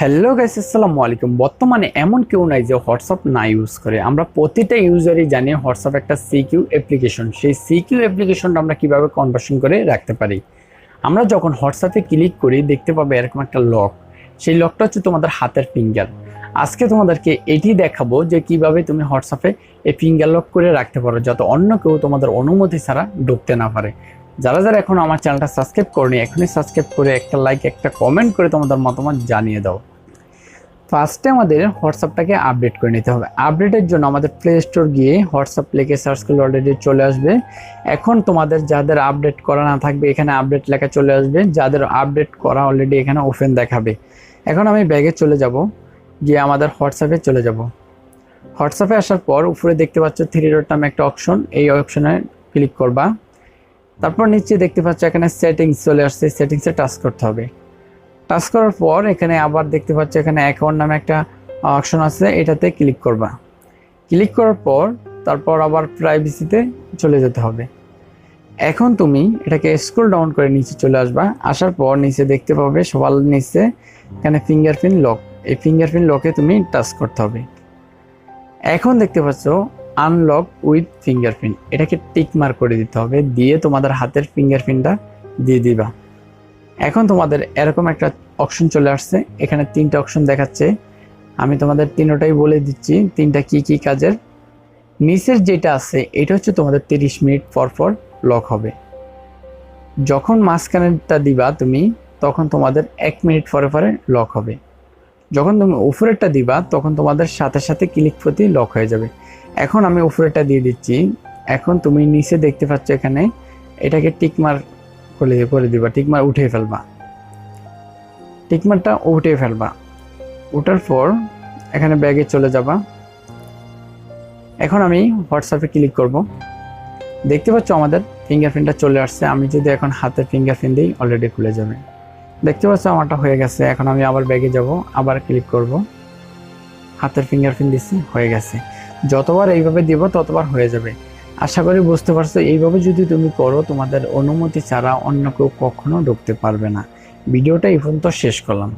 Hello guys, আসসালামু আলাইকুম। বর্তমানে এমন কেউ নাই যে হোয়াটসঅ্যাপ না ইউজ করে। আমরা প্রতিটা ইউজারই জানি হোয়াটসঅ্যাপ একটা সিকিউ অ্যাপ্লিকেশন। সেই সিকিউ অ্যাপ্লিকেশনটা আমরা কিভাবে কনভার্সন করে রাখতে পারি। আমরা যখন হোয়াটসঅ্যাপে ক্লিক করি দেখতে পাবে এরকম একটা লক। সেই লকটা হচ্ছে তোমাদের হাতের ফিঙ্গার। আজকে তোমাদেরকে এটি দেখাবো যে কিভাবে তুমি হোয়াটসঅ্যাপে এই ফিঙ্গার লক করে রাখতে পারো, যাতে অন্য কেউ তোমাদের অনুমতি ছাড়া ঢুকতে না পারে। যারা যারা এখন আমার চ্যানেলটা সাবস্ক্রাইব করনি, এখনই সাবস্ক্রাইব করে একটা লাইক একটা কমেন্ট করে তোমাদের মতামত জানিয়ে দাও। ফার্স্টে আমাদের হোয়াটসঅ্যাপটাকে আপডেট করে নিতে হবে। আপডেটের জন্য আমাদের প্লে স্টোর গিয়ে হোয়াটসঅ্যাপ লিখে সার্চ করলে অলরেডি চলে আসবে। এখন তোমাদের যাদের আপডেট করা না থাকবে এখানে আপডেট লেখা চলে আসবে, যাদের আপডেট করা অলরেডি এখানে ওপেন দেখাবে। এখন আমি ব্যাগে চলে যাব, গিয়ে আমাদের হোয়াটসঅ্যাপে চলে যাব। হোয়াটসঅ্যাপে আসার পর উপরে দেখতে পাচ্ছ থ্রি ডট নামে একটা অপশন, এই অপশনে ক্লিক করবা। তারপর নিচে দেখতে পাচ্ছ এখানে সেটিংস চলে আসছে, সেটিংসে টাচ করতে হবে। টাচ করার পর এখানে আবার দেখতে পাচ্ছ এখানে অ্যাকাউন্ট নামে একটা অপশন আছে, এটাতে ক্লিক করবা। ক্লিক করার পর তারপর আবার প্রাইভেসিতে চলে যেতে হবে। এখন তুমি এটাকে স্ক্রল ডাউন করে নিচে চলে আসবা। আসার পর নিচে দেখতে পাবে সবার নিচে এখানে ফিঙ্গারপ্রিন্ট লক। এই ফিঙ্গারপ্রিন্ট লকে তুমি টাচ করতে হবে। এখন দেখতে পাচ্ছ আনলক উইথ ফিঙ্গারপ্রিন্ট, এটাকে টিক মার্ক করে দিতে হবে, দিয়ে তোমাদের হাতের ফিঙ্গারপ্রিন্টটা দিয়ে দিবা। এখন তোমাদের এরকম একটা অপশন চলে আসছে, এখানে তিনটা অপশন দেখাচ্ছে। আমি তোমাদের তিনটাই বলে দিচ্ছি তিনটা কি কি কাজের। নিচের যেটা আছে এটা হচ্ছে তোমাদের 30 মিনিট পর পর লক হবে। যখন মাঝখানেরটা দিবা তুমি তখন তোমাদের 1 মিনিট পরে পরে লক হবে। যখন তুমি উপরেরটা দিবা তখন তোমাদের সাথে সাথে ক্লিক প্রতি লক হয়ে যাবে। এখন আমি উপরেরটা দিয়ে দিচ্ছি। এখন তুমি নিচে দেখতে পাচ্ছ এখানে এটাকে টিকমার করে দিবা, টিকমার উঠে ফেলবা। টিকমারটা উঠে ফেলবা, উঠার পর এখানে ব্যাগে চলে যাবা। এখন আমি হোয়াটসঅ্যাপে ক্লিক করব। দেখতে পাচ্ছ আমাদের ফিঙ্গারপ্রিন্টটা চলে আসছে। আমি যদি এখন হাতে ফিঙ্গারপ্রিন্ট দিই অলরেডি খুলে যাবে। দেখতে পাচ্ছ আমারটা হয়ে গেছে। এখন আমি আবার ব্যাগে যাব, আবার ক্লিক করব, হাতের ফিঙ্গারপ্রিন্ট দিচ্ছি, হয়ে গেছে। যতবার এইভাবে দিব ততবার হয়ে যাবে। আশা করি বুঝতে পারছো। এইভাবে যদি তুমি করো তোমাদের অনুমতি ছাড়া অন্য কেউ কখনো ঢুকতে পারবে না। ভিডিওটা এই পর্যন্ত শেষ করলাম।